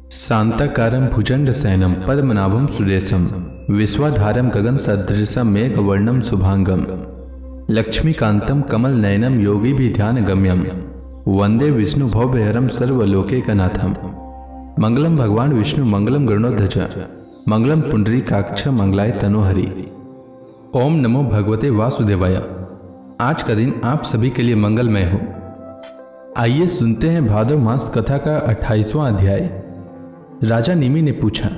शांताकारं भुजंगशयनं पद्मनाभं सुरेशं विश्वाधारं गगनसदृशं मेघवर्णं शुभांगं लक्ष्मीकान्तं कमलनयनं योगिभिध्यानगम्यं वंदे विष्णुभवभयहरं सर्वलोकैकनाथं। मंगलम भगवान विष्णु मंगलम गरुड़ध्वज मंगलम पुंडरीकाक्ष मंगलाय तनोहरि। ओम नमो भगवते वासुदेवाय। आज का दिन आप सभी के लिए मंगलमय हो। आइए सुनते हैं भादव मास कथा का 28वां अध्याय। राजा निमि ने पूछा,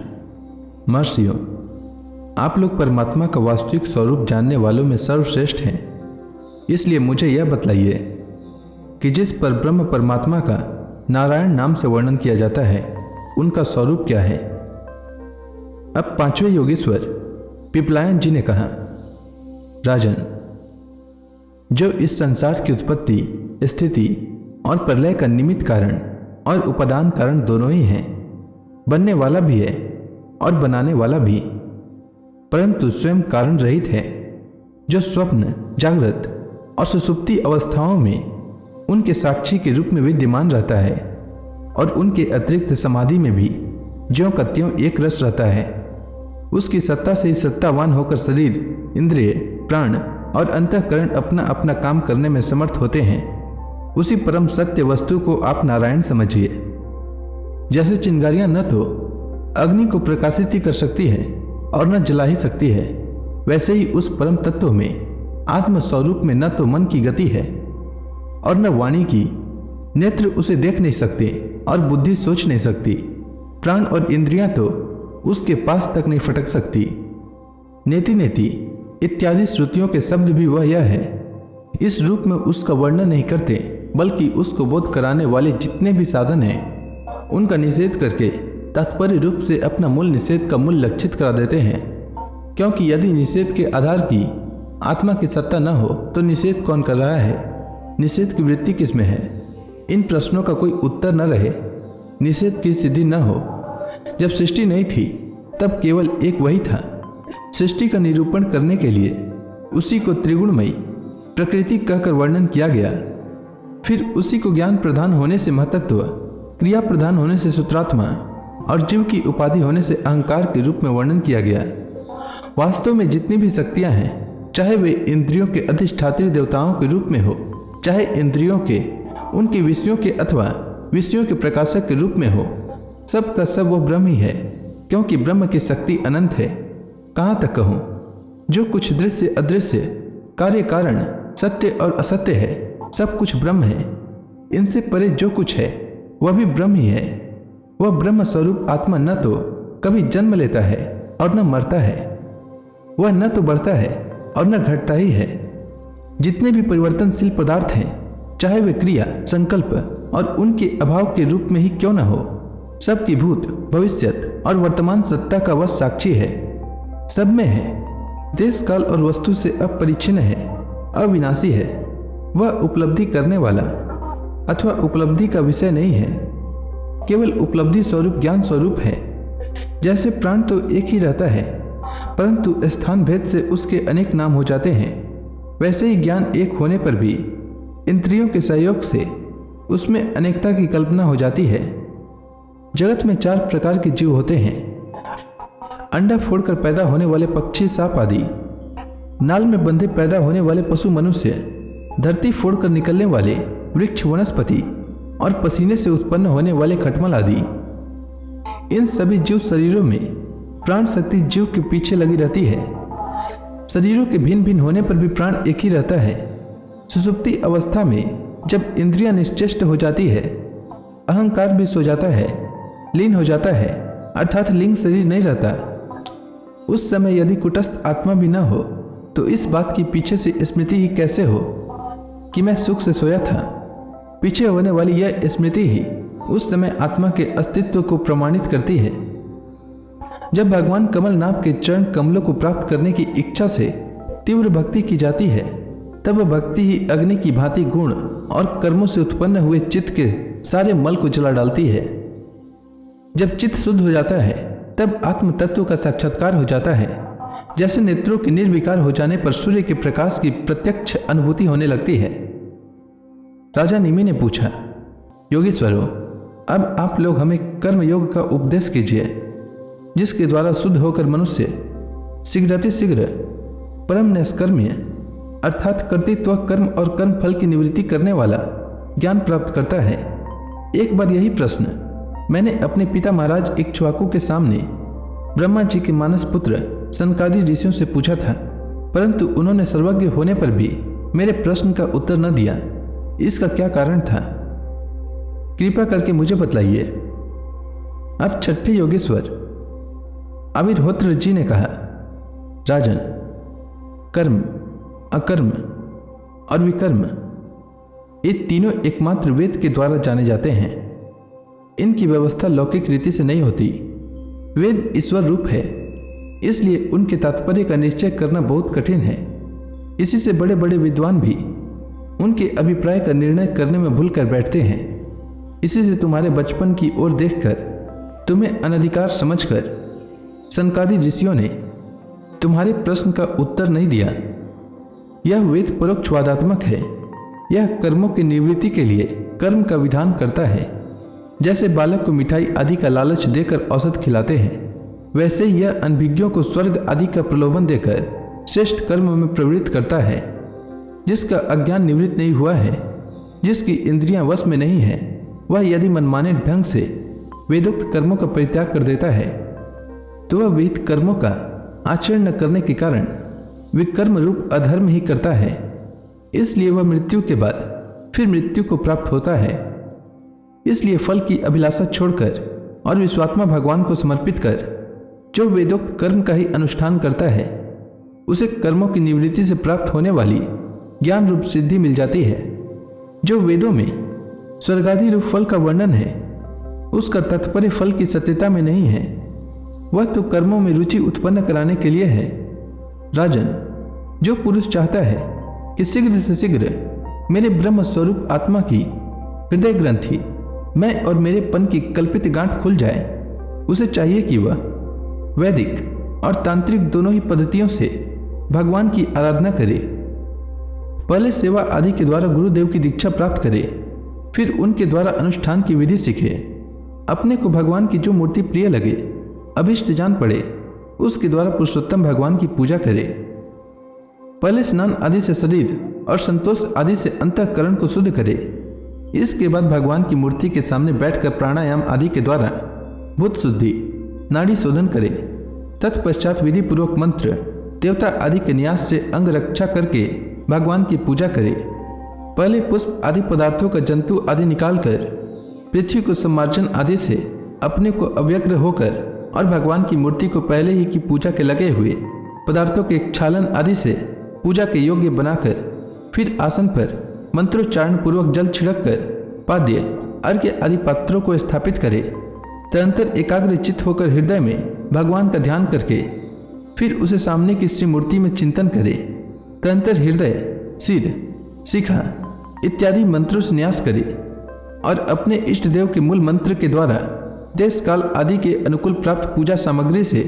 महर्षियों, आप लोग परमात्मा का वास्तविक स्वरूप जानने वालों में सर्वश्रेष्ठ हैं, इसलिए मुझे यह बतलाइए कि जिस परब्रह्म परमात्मा का नारायण नाम से वर्णन किया जाता है उनका स्वरूप क्या है। अब पांचवें योगीश्वर पिपलायन जी ने कहा, राजन, जो इस संसार की उत्पत्ति, स्थिति और प्रलय का निमित्त कारण और उपादान कारण दोनों ही हैं, बनने वाला भी है और बनाने वाला भी, परंतु स्वयं कारण रहित है, जो स्वप्न, जागृत और सुषुप्ति अवस्थाओं में उनके साक्षी के रूप में विद्यमान रहता है और उनके अतिरिक्त समाधि में भी ज्यों का त्यों एक रस रहता है। उसकी सत्ता से ही सत्तावान होकर शरीर, इंद्रिय, प्राण और अंतःकरण अपना अपना काम करने में समर्थ होते हैं। उसी परम सत्य वस्तु को आप नारायण समझिए। जैसे चिंगारियां न तो अग्नि को प्रकाशित ही कर सकती है और न जला ही सकती है, वैसे ही उस परम तत्व में आत्म स्वरूप में न तो मन की गति है और न वाणी की। नेत्र उसे देख नहीं सकते और बुद्धि सोच नहीं सकती। प्राण और इंद्रियां तो उसके पास तक नहीं फटक सकती। नेति नेति इत्यादि श्रुतियों के शब्द भी वह यह है। इस रूप में उसका वर्णन नहीं करते, बल्कि उसको बोध कराने वाले जितने भी साधन हैं उनका निषेध करके तात्पर्य रूप से अपना मूल निषेध का मूल लक्षित करा देते हैं। क्योंकि यदि निषेध के आधार की आत्मा की सत्ता न हो तो निषेध कौन कर रहा है, निषेध की वृत्ति किसमें है। इन प्रश्नों का कोई उत्तर न रहे, निषेध की सिद्धि न हो। जब सृष्टि नहीं थी तब केवल एक वही था। सृष्टि का निरूपण करने के लिए उसी को त्रिगुणमयी प्रकृति कहकर वर्णन किया गया। फिर उसी को ज्ञान प्रधान होने से महतत्व, क्रिया प्रधान होने से सूत्रात्मा और जीव की उपाधि होने से अहंकार के रूप में वर्णन किया गया। वास्तव में जितनी भी शक्तियां हैं, चाहे वे इंद्रियों के अधिष्ठात्री देवताओं के रूप में हो, चाहे इंद्रियों के उनके विषयों के अथवा विषयों के प्रकाशक के रूप में हो, सब का सब वह ब्रह्म ही है। क्योंकि ब्रह्म की शक्ति अनंत है। कहाँ तक कहूँ, जो कुछ दृश्य अदृश्य, कार्य कारण, सत्य और असत्य है, सब कुछ ब्रह्म है। इनसे परे जो कुछ है वह भी ब्रह्म ही है। वह ब्रह्म स्वरूप आत्मा न तो कभी जन्म लेता है और न मरता है। वह न तो बढ़ता है और न घटता ही है। जितने भी परिवर्तनशील पदार्थ हैं, चाहे वे क्रिया, संकल्प और उनके अभाव के रूप में ही क्यों न हो, सबकी भूत, भविष्यत और वर्तमान सत्ता का वह साक्षी है। सब में है, देश काल और वस्तु से अपरिच्छिन्न है, अविनाशी है। वह उपलब्धि करने वाला अथवा उपलब्धि का विषय नहीं है, केवल उपलब्धि स्वरूप ज्ञान स्वरूप है। जैसे प्राण तो एक ही रहता है, परंतु स्थान भेद से उसके अनेक नाम हो जाते हैं, वैसे ही ज्ञान एक होने पर भी इंद्रियों के सहयोग से उसमें अनेकता की कल्पना हो जाती है। जगत में 4 प्रकार के जीव होते हैं। अंडा फोड़कर पैदा होने वाले पक्षी, सांप आदि, नाल में बंधे पैदा होने वाले पशु, मनुष्य, धरती फोड़कर निकलने वाले वृक्ष, वनस्पति और पसीने से उत्पन्न होने वाले खटमल आदि। इन सभी जीव शरीरों में प्राण शक्ति जीव के पीछे लगी रहती है। शरीरों के भिन्न भिन्न होने पर भी प्राण एक ही रहता है। सुषुप्ति अवस्था में जब इंद्रियां निश्चेष्ट हो जाती है, अहंकार भी सो जाता है, लीन हो जाता है, अर्थात लिंग शरीर नहीं रहता। उस समय यदि कुटस्थ आत्मा भी न हो तो इस बात की पीछे से स्मृति ही कैसे हो कि मैं सुख से सोया था। पीछे होने वाली यह स्मृति ही उस समय आत्मा के अस्तित्व को प्रमाणित करती है। जब भगवान कमलनाभ के चरण कमलों को प्राप्त करने की इच्छा से तीव्र भक्ति की जाती है, तब भक्ति ही अग्नि की भांति गुण और कर्मों से उत्पन्न हुए चित्त के सारे मल को जला डालती है। जब चित्त शुद्ध हो जाता है तब आत्म तत्व का साक्षात्कार हो जाता है। जैसे नेत्रों के निर्विकार हो जाने पर सूर्य के प्रकाश की प्रत्यक्ष अनुभूति होने लगती है। राजा निमि ने पूछा, योगीश्वरों, अब आप लोग हमें कर्म योग का उपदेश कीजिए, जिसके द्वारा शुद्ध होकर मनुष्य शीघ्रातिशीघ्र परम नैष्कर्म्य अर्थात कर्तृत्व कर्म और कर्म फल की निवृत्ति करने वाला ज्ञान प्राप्त करता है। एक बार यही प्रश्न मैंने अपने पिता महाराज इक्ष्वाकु के सामने ब्रह्मा जी के मानस पुत्र सनकादि ऋषियों से पूछा था, परंतु उन्होंने सर्वज्ञ होने पर भी मेरे प्रश्न का उत्तर न दिया। इसका क्या कारण था? कृपा करके मुझे बतलाइए। अब छठे योगेश्वर अविर्होत्र जी ने कहा, राजन, कर्म, अकर्म और विकर्म ये तीनों एकमात्र वेद के द्वारा जाने जाते हैं। इनकी व्यवस्था लौकिक रीति से नहीं होती। वेद ईश्वर रूप है, इसलिए उनके तात्पर्य का निश्चय करना बहुत कठिन है। इसी से बड़े बड़े विद्वान भी उनके अभिप्राय का निर्णय करने में भूल कर बैठते हैं। इसी से तुम्हारे बचपन की ओर देखकर तुम्हें अनधिकार समझकर सनकादि ऋषियों ने तुम्हारे प्रश्न का उत्तर नहीं दिया। यह वेद परोक्षवादात्मक है। यह कर्मों की निवृत्ति के लिए कर्म का विधान करता है। जैसे बालक को मिठाई आदि का लालच देकर औषध खिलाते हैं, वैसे ही यह अनभिज्ञों को स्वर्ग आदि का प्रलोभन देकर श्रेष्ठ कर्म में प्रवृत्त करता है। जिसका अज्ञान निवृत्त नहीं हुआ है, जिसकी इंद्रियां वश में नहीं है, वह यदि मनमाने ढंग से वेदोक्त कर्मों का परित्याग कर देता है तो वह वेद कर्मों का आचरण न करने के कारण विकर्म रूप अधर्म ही करता है। इसलिए वह मृत्यु के बाद फिर मृत्यु को प्राप्त होता है। इसलिए फल की अभिलाषा छोड़कर और विश्वात्मा भगवान को समर्पित कर जो वेदोक्त कर्म का ही अनुष्ठान करता है, उसे कर्मों की निवृत्ति से प्राप्त होने वाली ज्ञान रूप सिद्धि मिल जाती है। जो वेदों में स्वर्गादि रूप फल का वर्णन है, उसका तात्पर्य फल की सत्यता में नहीं है। वह तो कर्मों में रुचि उत्पन्न कराने के लिए है। राजन, जो पुरुष चाहता है कि शीघ्र से शीघ्र मेरे ब्रह्म स्वरूप आत्मा की हृदय ग्रंथि मैं और मेरे पन की कल्पित गांठ खुल जाए, उसे चाहिए कि वह वैदिक और तांत्रिक दोनों ही पद्धतियों से भगवान की आराधना करे। पहले सेवा आदि के द्वारा गुरुदेव की दीक्षा प्राप्त करे, फिर उनके द्वारा अनुष्ठान की विधि सीखे। अपने को भगवान की जो मूर्ति प्रिय लगे, अभिष्ट जान पड़े, उसके द्वारा पुरुषोत्तम भगवान की पूजा करे। पहले स्नान आदि से शरीर और संतोष आदि से अंतःकरण को शुद्ध करे। इसके बाद भगवान की मूर्ति के सामने बैठकर प्राणायाम आदि के द्वारा बुद्ध शुद्धि, नाड़ी शोधन करे। तत्पश्चात विधि पूर्वक मंत्र, देवता आदि के न्यास से अंग रक्षा करके भगवान की पूजा करे। पहले पुष्प आदि पदार्थों का जंतु आदि निकालकर पृथ्वी को सम्मार्जन आदि से अपने को अव्यग्र होकर और भगवान की मूर्ति को पहले ही की पूजा के लगे हुए पदार्थों के क्षालन आदि से पूजा के योग्य बनाकर फिर आसन पर मंत्रोच्चारण पूर्वक जल छिड़क कर पाद्य, अर्घ्य आदि पात्रों को स्थापित करे। तदंतर एकाग्र चित्त होकर हृदय में भगवान का ध्यान करके फिर उसे सामने की श्री मूर्ति में चिंतन करे। तदंतर हृदय, सिर, शिखा इत्यादि मंत्रों से न्यास करे और अपने इष्ट देव के मूल मंत्र के द्वारा देश काल आदि के अनुकूल प्राप्त पूजा सामग्री से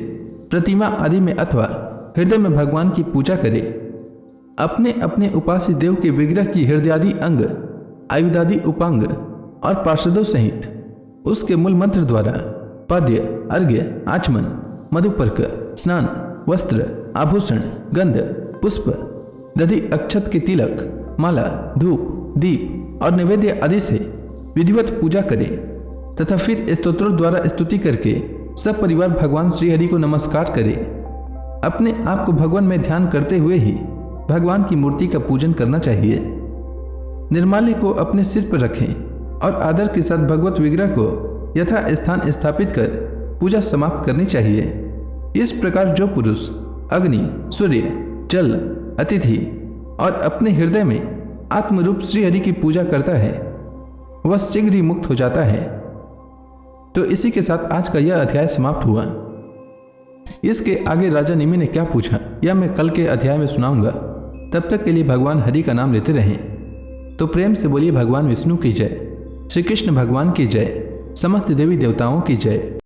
प्रतिमा आदि में अथवा हृदय में भगवान की पूजा करे। अपने अपने उपास्य देव के विग्रह की हृदयादि अंग, आयुधादि उपांग और पार्षदों सहित उसके मूल मंत्र द्वारा पाद्य, अर्घ्य, आचमन, मधुपर्क, स्नान, वस्त्र, आभूषण, गंध, पुष्प, दधि, अक्षत के तिलक, माला, धूप, दीप और नैवेद्य आदि से विधिवत पूजा करे तथा फिर स्तोत्रों द्वारा स्तुति करके सब परिवार भगवान श्रीहरि को नमस्कार करे। अपने आप को भगवान में ध्यान करते हुए ही भगवान की मूर्ति का पूजन करना चाहिए। निर्माल्य को अपने सिर पर रखें और आदर के साथ भगवत विग्रह को यथा स्थान स्थापित कर पूजा समाप्त करनी चाहिए। इस प्रकार जो पुरुष अग्नि, सूर्य, जल, अतिथि और अपने हृदय में आत्मरूप श्रीहरि की पूजा करता है, वह शीघ्र ही मुक्त हो जाता है। तो इसी के साथ आज का यह अध्याय समाप्त हुआ। इसके आगे राजा निमि ने क्या पूछा यह मैं कल के अध्याय में सुनाऊंगा। तब तक के लिए भगवान हरि का नाम लेते रहें। तो प्रेम से बोलिए भगवान विष्णु की जय, श्री कृष्ण भगवान की जय, समस्त देवी देवताओं की जय।